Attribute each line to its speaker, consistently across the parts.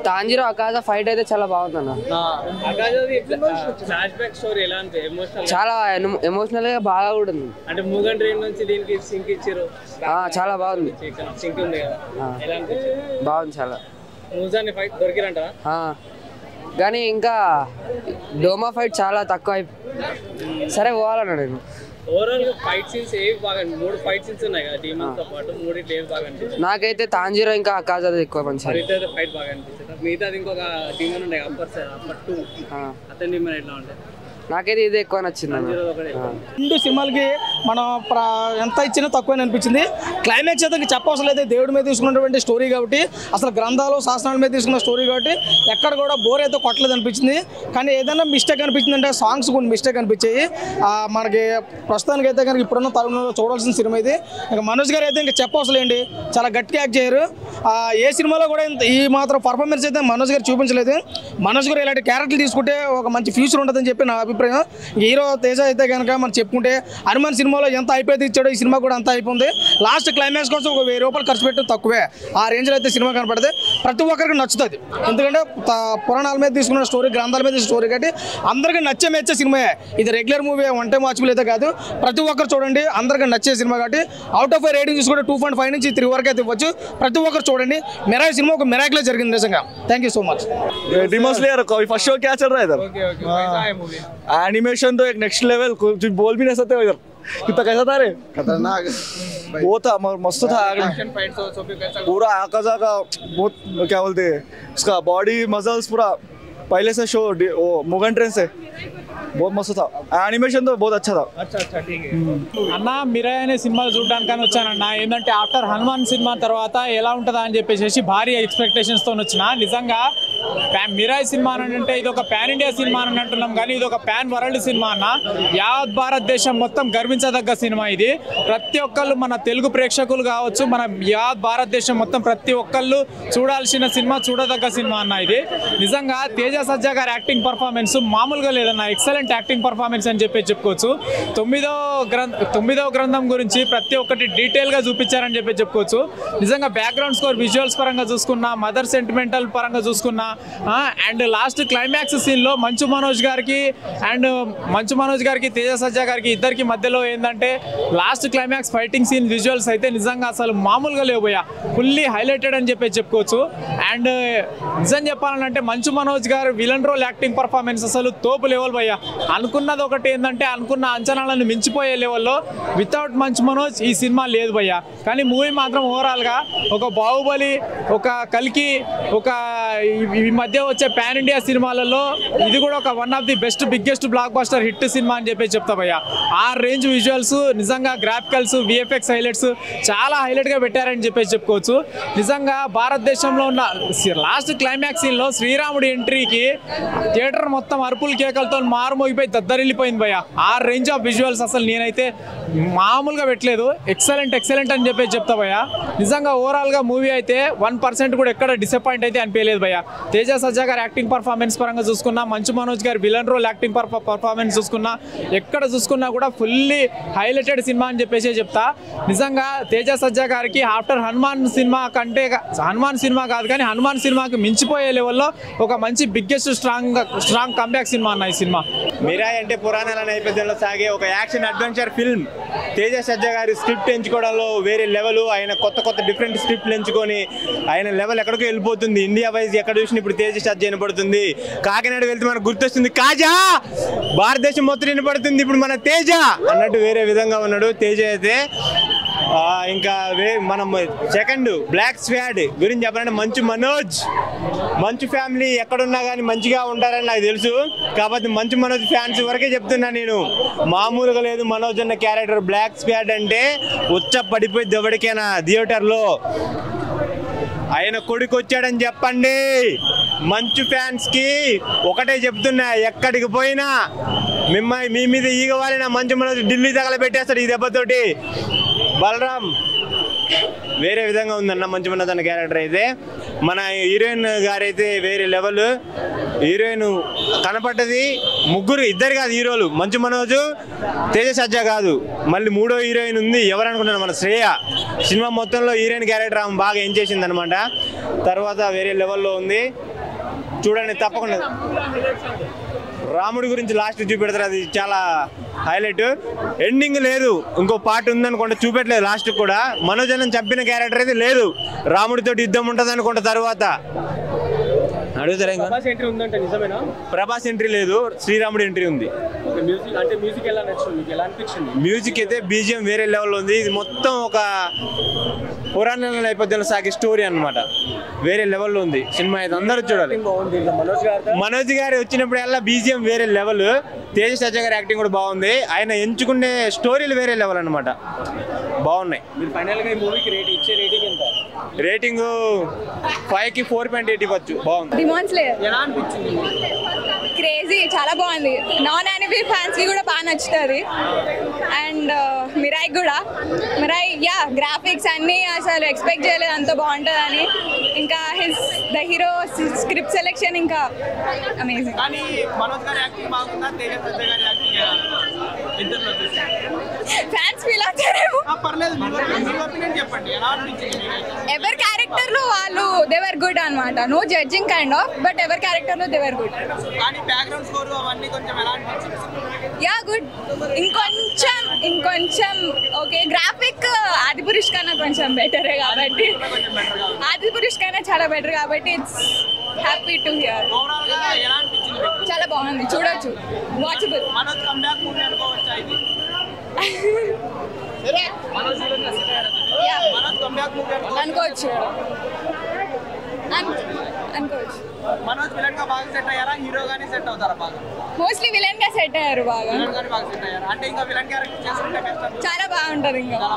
Speaker 1: తాంజీరో అకాజా fight అయితే చాలా బాగుందన్న. చాలా ఎమోషనల్ గా బాగా కూడా ఉంది.
Speaker 2: అంటే మూగన్ ట్రైన్ నుంచి దీనికి సింక్ ఇచ్చారు.
Speaker 1: చాలా బాగుంది.
Speaker 2: సింక్ ఉంది కదా,
Speaker 1: బాగుంది చాలా.
Speaker 2: మూజాని ఫైట్ దొరికిరంట
Speaker 1: కానీ ఇంకా డోమా ఫైట్ చాలా తక్కువ. సరే పోవాలన్నా నేను.
Speaker 2: ఓవరాల్ ఫైట్ సీన్స్ ఏవి బాగా? 3 ఫైట్ సీన్స్ ఉన్నాయి కదా టీమ్స్ తో పాటు, 3 ఏవి బాగా అనిపిస్తుంది?
Speaker 1: నాకైతే తాంజీరో ఇంకా అకాజా ఎక్కువ మంచిగా
Speaker 2: ఫైట్ బాగా అనిపిస్తుంది. మిగతాది ఇంకొక టీమ్ ఉన్నాయి అప్పర్ 2 అతని టీమ్ ఎట్లా ఉంటాయి?
Speaker 1: నాకైతే ఇది ఎక్కువ నచ్చింది.
Speaker 3: 2 సినిమాలకి మనం ఎంత ఇచ్చినా తక్కువ అనిపించింది. క్లైమాక్స్ అయితే చెప్పవసరం లేదు. దేవుడి మీద తీసుకున్నటువంటి స్టోరీ కాబట్టి, అసలు గ్రంథాలు శాసనాల మీద తీసుకున్న స్టోరీ కాబట్టి ఎక్కడ కూడా బోర్ అయితే కొట్టలేదు అనిపించింది. కానీ ఏదైనా మిస్టేక్ అనిపించింది అంటే సాంగ్స్ కొన్ని మిస్టేక్ అనిపించాయి మనకి. ప్రస్తుతానికి అయితే కనుక ఇప్పుడున్న తరుణంలో చూడాల్సిన సినిమా ఇది. ఇంకా మనోజ్ గారు అయితే ఇంకా చెప్పవసరం ఏంటి, చాలా గట్టిగా యాక్ట్ చేయరు. ఏ సినిమాలో కూడా ఈ మాత్రం పర్ఫార్మెన్స్ అయితే మనోజ్ గారు చూపించలేదు. మనోజ్ గారు ఇలాంటి క్యారెక్టర్లు తీసుకుంటే ఒక మంచి ఫ్యూచర్ ఉంటుందని చెప్పి నా అభిప్రాయం. హీరో తేజ అయితే కనుక మనం చెప్పుకుంటే హనుమాన్ సినిమాలో ఎంత అయిపోయి ఇచ్చాడో ఈ సినిమా కూడా అంత అయిపోయింది. లాస్ట్ క్లైమాక్స్ కోసం ఒక 1000 రూపాయలు ఖర్చు పెట్టి తక్కువే. ఆ రేంజ్లో అయితే సినిమా కనపడితే ప్రతి ఒక్కరికి నచ్చుతుంది. ఎందుకంటే పురాణాల మీద తీసుకున్న స్టోరీ, గ్రంథాల మీద స్టోరీ కాబట్టి అందరికీ మెచ్చే సినిమా. ఇది regular movie, one time watchable అయితే కాదు. ప్రతి ఒక్కరు చూడండి, అందరికీ నచ్చే సినిమా కాబట్టి అవుట్ ఆఫ్ 5 రేటింగ్ తీసుకుంటే 2.5 నుంచి 3 వరకు అయితే ఇవ్వచ్చు. ప్రతి ఒక్కరు చూడండి. మిరాయి సినిమా ఒక మిరాకిల్ జరిగింది నిజంగా. Thank you so much.
Speaker 4: डिमो slayer first show क्या चल रहा है इधर? एनिमेशन तो एक नेक्स्ट लेवल, कुछ बोल भी नहीं सकते इधर. कितना कैसा था रे? खतरनाक वो था, मस्त था. पूरा आकाजा का बहुत क्या बोलते हैं उसका बॉडी मसल्स पूरा पहले से शो वो मुगन ट्रेन से बहुत मस्त था. एनिमेशन तो बहुत अच्छा था.
Speaker 2: अच्छा ठीक है
Speaker 5: అన్న. మిరాయి అనే సినిమాలు చూడడానికని వచ్చానన్న. ఏంటంటే ఆఫ్టర్ హనుమాన్ సినిమా తర్వాత ఎలా ఉంటుందా అని చెప్పేసి భారీ ఎక్స్పెక్టేషన్స్తో వచ్చిన. నిజంగా మిరాయి సినిమా అని అంటే ఇది ఒక పాన్ ఇండియా సినిమా అని అంటున్నాం, కానీ ఇది ఒక పాన్ వరల్డ్ సినిమా అన్న. యావత్ భారతదేశం మొత్తం గర్వించదగ్గ సినిమా ఇది. ప్రతి ఒక్కళ్ళు మన తెలుగు ప్రేక్షకులు కావచ్చు, మన యావత్ భారతదేశం మొత్తం ప్రతి ఒక్కళ్ళు చూడాల్సిన సినిమా, చూడదగ్గ సినిమా అన్న ఇది. నిజంగా తేజ సజ్జా గారి యాక్టింగ్ పర్ఫార్మెన్స్ మామూలుగా లేదన్న. ఎక్సలెంట్ యాక్టింగ్ పర్ఫార్మెన్స్ అని చెప్పుకోవచ్చు. 9వ గ్రంథం గురించి ప్రతి ఒక్కటి డీటెయిల్గా చూపించారని చెప్పుకోవచ్చు. నిజంగా బ్యాక్గ్రౌండ్ స్కోర్, విజువల్స్ పరంగా చూసుకున్నా, మదర్ సెంటిమెంటల్ పరంగా చూసుకున్నా, అండ్ లాస్ట్ క్లైమాక్స్ సీన్లో మంచు మనోజ్ గారికి తేజ సజ్జా గారికి ఇద్దరికి మధ్యలో ఏంటంటే last climax fighting scene visuals అయితే నిజంగా అసలు మామూలుగా లేవుపోయా. ఫుల్లీ హైలైటెడ్ అని చెప్పుకోవచ్చు. అండ్ నిజం చెప్పాలంటే మంచు మనోజ్ గారు విలన్ రోల్ యాక్టింగ్ పర్ఫార్మెన్స్ అసలు తోపు లెవెల్ భయ్యా. అనుకున్నది ఒకటి ఏంటంటే అనుకున్న అంచనాలను మించిపోయే లెవెల్లో వితౌట్ మంచు మనోజ్ ఈ సినిమా లేదు భయ్యా. కానీ మూవీ మాత్రం ఓవరాల్గా ఒక బాహుబలి, ఒక కల్కి, ఒక ఈ మధ్య వచ్చే పాన్ ఇండియా సినిమాలలో ఇది కూడా ఒక one of the best biggest block buster hit cinema అని చెప్తా భయ్యా. ఆ రేంజ్ విజువల్స్, నిజంగా గ్రాఫికల్స్, విఎఫ్ఎక్స్ హైలైట్స్ చాలా హైలైట్గా పెట్టారని చెప్పుకోవచ్చు. నిజంగా భారతదేశంలో ఉన్న లాస్ట్ క్లైమాక్స్ సీన్లో శ్రీరాముడి ఎంట్రీకి థియేటర్ మొత్తం అరుపుల కేకలతో మారుమోగిపోయి దద్దరిల్లిపోయింది భయ్యా. ఆ రేంజ్ ఆఫ్ విజువల్స్ అసలు నేనైతే మామూలుగా పెట్టలేదు. ఎక్సలెంట్ అని చెప్తా భయ్యా. నిజంగా ఓవరాల్గా మూవీ అయితే 1% కూడా ఎక్కడ డిసప్పాయింట్ అయితే అనిపించలేదు భయ్యా. తేజ సజ్జా గారి యాక్టింగ్ పర్ఫార్మెన్స్ పరంగా చూసుకున్నా, మంచు మనోజ్ గారి విలన్ రోల్ యాక్టింగ్ పర్ఫార్మెన్స్ చూసుకున్నా, ఎక్కడ చూసుకున్నా కూడా ఫుల్లీ హైలైటెడ్ సినిమా అని చెప్తా. నిజంగా తేజ సజ్జా గారికి ఆఫ్టర్ హనుమాన్ సినిమా కంటే, హనుమాన్ సినిమా కాదు కానీ హనుమాన్ సినిమాకి మించిపోయే లెవెల్లో ఒక మంచి బిగ్గెస్ట్ స్ట్రాంగ్ కంబ్యాక్ సినిమా అన్న ఈ సినిమా.
Speaker 6: మిరాయి అంటే పురాణాల నేపథ్యంలో సాగే ఒక యాక్షన్ అడ్వెంచర్ ఫిల్మ్. తేజ సజ్జా గారి స్క్రిప్ట్ ఎంచుకోవడంలో వేరే లెవెల్. ఆయన కొత్త డిఫరెంట్ స్క్రిప్ట్లు ఎంచుకొని ఆయన లెవెల్ ఎక్కడికో వెళ్ళిపోతుంది. ఇండియా వైజ్ ఎక్కడ చూసినా ఇప్పుడు తేజ సజ్జా వినపడుతుంది. కాకినాడ వెళ్తే మనకు గుర్తొస్తుంది కాజా. భారతదేశం మొత్తం వినపడుతుంది ఇప్పుడు మన తేజ అన్నట్టు వేరే విధంగా ఉన్నాడు తేజ అయితే. ఇంకా మనం సెకండ్ బ్లాక్ స్వాడ్ గురించి చెప్పాలంటే మంచు మనోజ్. మంచు ఫ్యామిలీ ఎక్కడున్నా కానీ మంచిగా ఉంటారని నాకు తెలుసు. కాబట్టి మంచు మనోజ్ ఫ్యాన్స్ వరకే చెప్తున్నా నేను. మామూలుగా లేదు మనోజ్ అన్న క్యారెక్టర్. బ్లాక్ స్వాడ్ అంటే ఉచ్చ పడిపోయి దెబ్బడికైనా థియేటర్లో. ఆయన కొడుకు వచ్చాడని చెప్పండి. మంచు ఫ్యాన్స్ కి ఒకటే చెప్తున్నా, ఎక్కడికి పోయినా మీ మీద ఈగవాలిన మంచు మనోజ్ ఢిల్లీ తగలబెట్టేస్తాడు ఈ దెబ్బతోటి. బలరాం వేరే విధంగా ఉందన్న మంచు మనోజ్ అన్న క్యారెక్టర్ అయితే. మన హీరోయిన్ గారైతే వేరే లెవెల్. హీరోయిన్ కనపడ్డది ఇద్దరు కాదు హీరోలు, మంచు మనోజ్, తేజ సజ్జా కాదు, మళ్ళీ మూడో హీరోయిన్ ఉంది. ఎవరు అనుకుంటున్నారు? మన శ్రేయ. సినిమా మొత్తంలో హీరోయిన్ క్యారెక్టర్ ఆమె బాగా ఎంజాయ్ చేసింది అనమాట. తర్వాత వేరే లెవెల్లో ఉంది, చూడండి తప్పకుండా. రాముడి గురించి లాస్ట్ చూపెడతారు, అది చాలా హైలైట్. ఎండింగ్ లేదు, ఇంకో పార్ట్ ఉందనుకుంటే చూపెట్టలేదు లాస్ట్ కూడా. మనోజ్ అన్న చంపిన క్యారెక్టర్ అయితే లేదు, రాముడితో యుద్ధం ఉంటుంది అనుకుంటా. తర్వాత అడుగుతారా ఇంకా? ప్రభాస్ ఎంట్రీ లేదు, శ్రీరాముడి ఎంట్రీ ఉంది. మ్యూజిక్ అయితే బీజిఎం వేరే లెవెల్లో ఉంది. ఇది మొత్తం ఒక పురాణ నేపథ్యంలో సాగే స్టోరీ అనమాట, వేరే లెవెల్లో ఉంది సినిమా. అయితే అందరూ చూడాలి. మనోజ్ గారు వచ్చినప్పుడల్లా బీజిఎం వేరే లెవెల్. తేజ సజ్జా గారి యాక్టింగ్ కూడా బాగుంది. ఆయన ఎంచుకునే స్టోరీలు వేరే లెవెల్ అనమాట, బాగున్నాయి. రేటింగ్ 5కి 4.8 ఇవ్వచ్చు. బాగుంది.
Speaker 7: క్రేజీ, చాలా బాగుంది. నాన్ యానిమే ఫ్యాన్స్ కి కూడా బాగా నచ్చుతుంది. అండ్ మిరాయ్ కూడా, గ్రాఫిక్స్ అన్ని అసలు ఎక్స్పెక్ట్ చేయలేదు అంత బాగుంటుందని. ఇంకా ద హీరో స్క్రిప్ట్ సెలెక్షన్ ఇంకా అమేజింగ్. ఫ్యాన్స్ ఫీల్ అవుతారేమో. ఎవరి క్యారెక్టర్ లో వాళ్ళు దే వర్ గుడ్ అనమాట. No judging kind of, but ఎవరి క్యారెక్టర్ లో దే వర్ గుడ్. గుడ్. ఇంకొంచెం ఓకే. గ్రాఫిక్ ఆదిపురుష్ కన్నా కొంచెం బెటరే కాబట్టి, ఆదిపురుష్ కన్నా చాలా బెటర్ కాబట్టి ఇట్స్ హ్యాపీ టు హియర్. చాలా బాగుంది, చూడొచ్చు, వాచబుల్. అనుకోవచ్చు. మోస్ట్లీ విలన్ గా సెట్ అయ్యారు బాగా. చాలా బాగుంటది. ఇంకా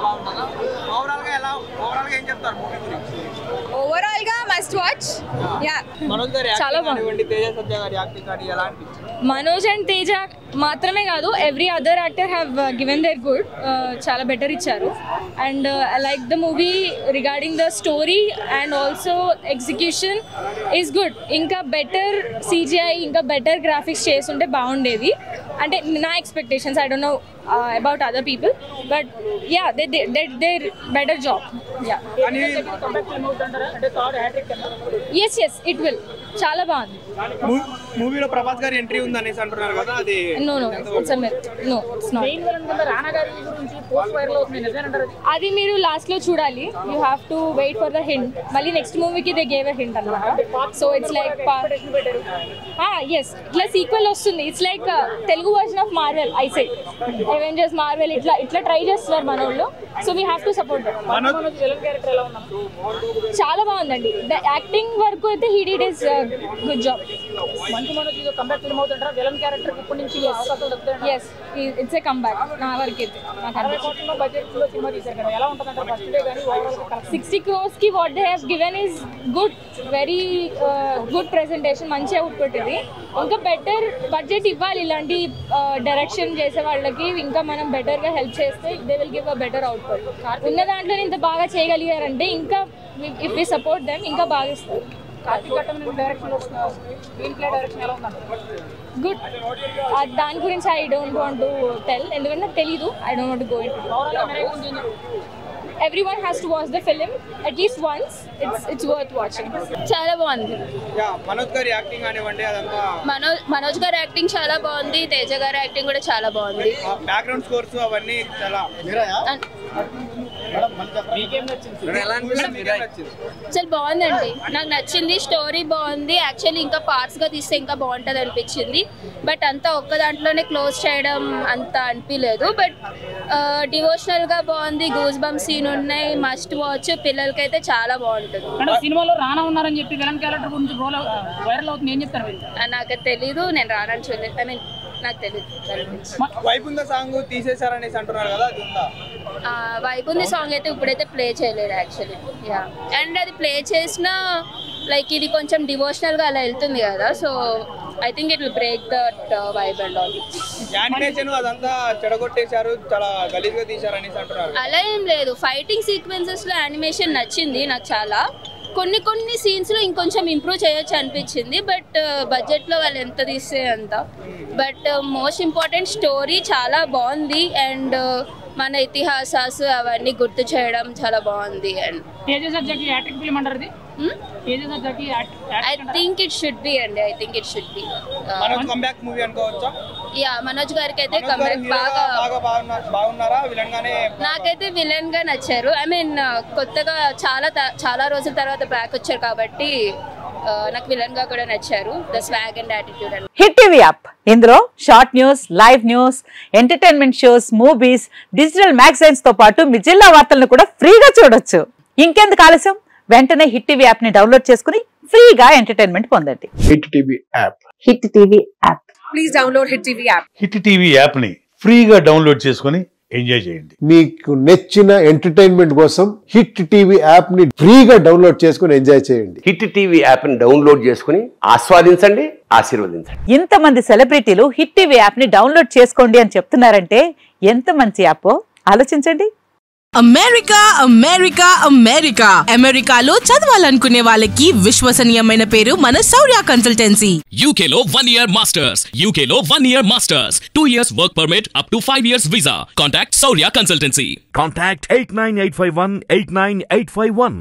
Speaker 7: ఓవరాల్ గా మస్ట్ వాచ్. చాలా బాగుంది. మనోజ్ అండ్ తేజ మాత్రమే కాదు, every other actor have given their good. చాలా బెటర్ ఇచ్చారు. And I like the movie regarding the story and also execution is good. ఇంకా బెటర్ CGI, ఇంకా బెటర్ గ్రాఫిక్స్ చేస్తుంటే బాగుండేది అంటే నా expectations. I don't know about other people, but yeah, they did better job. Yes, it will. చాలా బాగుంది.
Speaker 2: మూవీలో ప్రభాస్ గారి ఎంట్రీ ఉంది అనేసి అంటున్నారు కదా, అది
Speaker 7: no it's a myth. No, it's not. Main villain కింద రానా గారి గురించి పోస్ట్ వైరల్ అవుతుంది, నిజమేనంటారు? అది మీరు లాస్ట్ లో చూడాలి. You have to wait for the hint. మళ్ళీ నెక్స్ట్ మూవీకి దే గేవ్ ఎ హింట్ అన్నమాట. సో ఇట్స్ లైక్ yes, ఇట్లా సీక్వెల్ వస్తుంది. It's like Telugu version of Marvel. I say Avengers, Marvel ఇట్లా ట్రై చేస్తున్నారు మన వాళ్ళు. So we have to support that. చాలా బాగుందండి. ద యాక్టింగ్ వరకు అయితే he did his good job. Manchu Manoj ఇది కంబ్యాక్ ఫిల్మ్ అవుతుంటారా? విలన్ క్యారెక్టర్ ఇప్పటి నుంచి అవకాశాలు దొరుకుతాయి. yes, it's a comeback. నా వరకు అయితే నాకు 60 కోట్ల బడ్జెట్ లో సినిమా తీశారు కదా, ఎలా ఉంటుందంటారు? ఫస్ట్ డే గాని ఓవరాల్ 60 crores కి what they have given is good, very good presentation. మంచి అవుట్పుట్ ఇది. ఇంకా బెటర్ బడ్జెట్ ఇవ్వాలి ఇలాంటి డైరెక్షన్ చేసే వాళ్ళకి. ఇంకా మనం బెటర్ గా హెల్ప్ చేస్తే they will give a better output. ఉన్న దాంట్లో ఇంత బాగా చేయగలిగారంటే ఇంకా ఇఫ్ వి సపోర్ట్ దెమ్ ఇంకా బాగా ఇస్తారు. గుడ్. దాని గురించి I don't want to tell, ఎందుకంటే నాకు తెలీదు. I don't want to go into. Everyone has to watch the film at least once. It's worth watching. చాలా బాగుంది.
Speaker 2: మనోజ్ గారి యాక్టింగ్ అనివ్వండి, అదంతా
Speaker 7: మనోజ్ గారి యాక్టింగ్ చాలా బాగుంది. తేజ గారి యాక్టింగ్ కూడా చాలా బాగుంది.
Speaker 2: బ్యాక్గ్రౌండ్ స్కోర్స్ అవన్నీ చాలా
Speaker 7: చాలా బాగుందండి. నాకు నచ్చింది. స్టోరీ బాగుంది. యాక్చువల్లీ ఇంకా పార్ట్స్గా తీస్తే ఇంకా బాగుంటుంది అనిపించింది. బట్ అంతా ఒక్క దాంట్లోనే క్లోజ్ చేయడం అంత అనిపించలేదు. బట్ డివోషనల్గా బాగుంది. గూస్ బంప్ సీన్ ఉన్నాయి, మస్ట్ వాచ్. పిల్లలకైతే చాలా బాగుంటుంది.
Speaker 8: సినిమాలో రానా ఉన్నారని చెప్పి విలన్ క్యారెక్టర్ గురించి వైరల్ అవుతుంది, ఏం చెప్తారు?
Speaker 7: నాకు తెలీదు, నేను రానని చూడలేదు. ఐ మీన్ నాకు తెలియదు.
Speaker 2: వైపుంద సాంగ్ తీసేశారనేసి అంటున్నారు కదా, అది ఉందా?
Speaker 7: వైపుంది సాంగ్ అయితే ఇప్పుడైతే ప్లే చేయలేదు యాక్చువల్లీ. అండ్ అది ప్లే చేసినా లైక్ ఇది కొంచెం డివోషనల్గా అలా వెళ్తుంది కదా. So I think it will break that vibe and all.
Speaker 2: Animation అదంతా చెడగొట్టేశారు, చాలా గలీజ్గా తీశారనేసి అంటున్నారు.
Speaker 7: అలా ఏం లేదు. ఫైటింగ్ సీక్వెన్సెస్లో యానిమేషన్ నచ్చింది నాకు చాలా.
Speaker 9: కొన్ని సీన్స్లో ఇంకొంచెం ఇంప్రూవ్ చేయొచ్చు అనిపించింది. బట్ బడ్జెట్లో వాళ్ళు ఎంత తీస్తే అంత. బట్ మోస్ట్ ఇంపార్టెంట్ స్టోరీ చాలా బాగుంది. అండ్ మన ఇతిహాసాలు అవన్నీ గుర్తు చేయడం చాలా బాగుంది. And I think it should be అండి. I think it should be.
Speaker 2: Manoj comeback movie అనుకోవచ్చా?
Speaker 9: యా, మనోజ్ గారికి అయితే కంబ్యాక్
Speaker 2: బాగున్నారా? విలన్ గానే
Speaker 9: నాకైతే విలన్ గా నచ్చారు. ఐ మీన్ కొత్తగా చాలా రోజుల తర్వాత బ్యాక్ వచ్చారు కాబట్టి నాకు విలన్ గా కూడా నచ్చారు. The swag and attitude and
Speaker 10: hit TV app ఇందులో short news, live news, entertainment shows, movies, digital magazines తో పాటు మీ జిల్లా వార్తలను కూడా ఫ్రీగా చూడొచ్చు. ఇంకెందుకు ఆలస్యం, వెంటనే హిట్ టీవీ యాప్ ని డౌన్లోడ్ చేసుకుని ఫ్రీగా ఎంటర్టైన్మెంట్ పొందండి.
Speaker 11: Hit TV app.
Speaker 10: Hit TV app. Please download hit TV app.
Speaker 11: Hit TV app ని ఫ్రీగా డౌన్లోడ్ చేసుకుని ఎంజాయ్ చేయండి.
Speaker 12: మీకు నచ్చిన ఎంటర్టైన్మెంట్ కోసం హిట్ టీవీ యాప్ ని ఫ్రీగా డౌన్లోడ్ చేసుకుని ఎంజాయ్ చేయండి.
Speaker 13: హిట్ టీవీ యాప్ ని డౌన్లోడ్ చేసుకుని ఆస్వాదించండి, ఆశీర్వదించండి.
Speaker 10: ఇంతమంది సెలబ్రిటీలు హిట్ టీవీ యాప్ ని డౌన్లోడ్ చేసుకోండి అని చెప్తున్నారంటే ఎంత మంచి యాప్ ఆలోచించండి.
Speaker 14: అమెరికా అమెరికా అమెరికా అమెరికాలో చదవాలనుకునే వాళ్ళకి విశ్వసనీయమైన పేరు మన శౌర్య కన్సల్టెన్సీ.
Speaker 15: UK లో 1 year masters, UK లో 1 year masters, 2 years work permit up to 5 years visa. Contact Saurya Consultancy.
Speaker 16: Contact 89851 89851.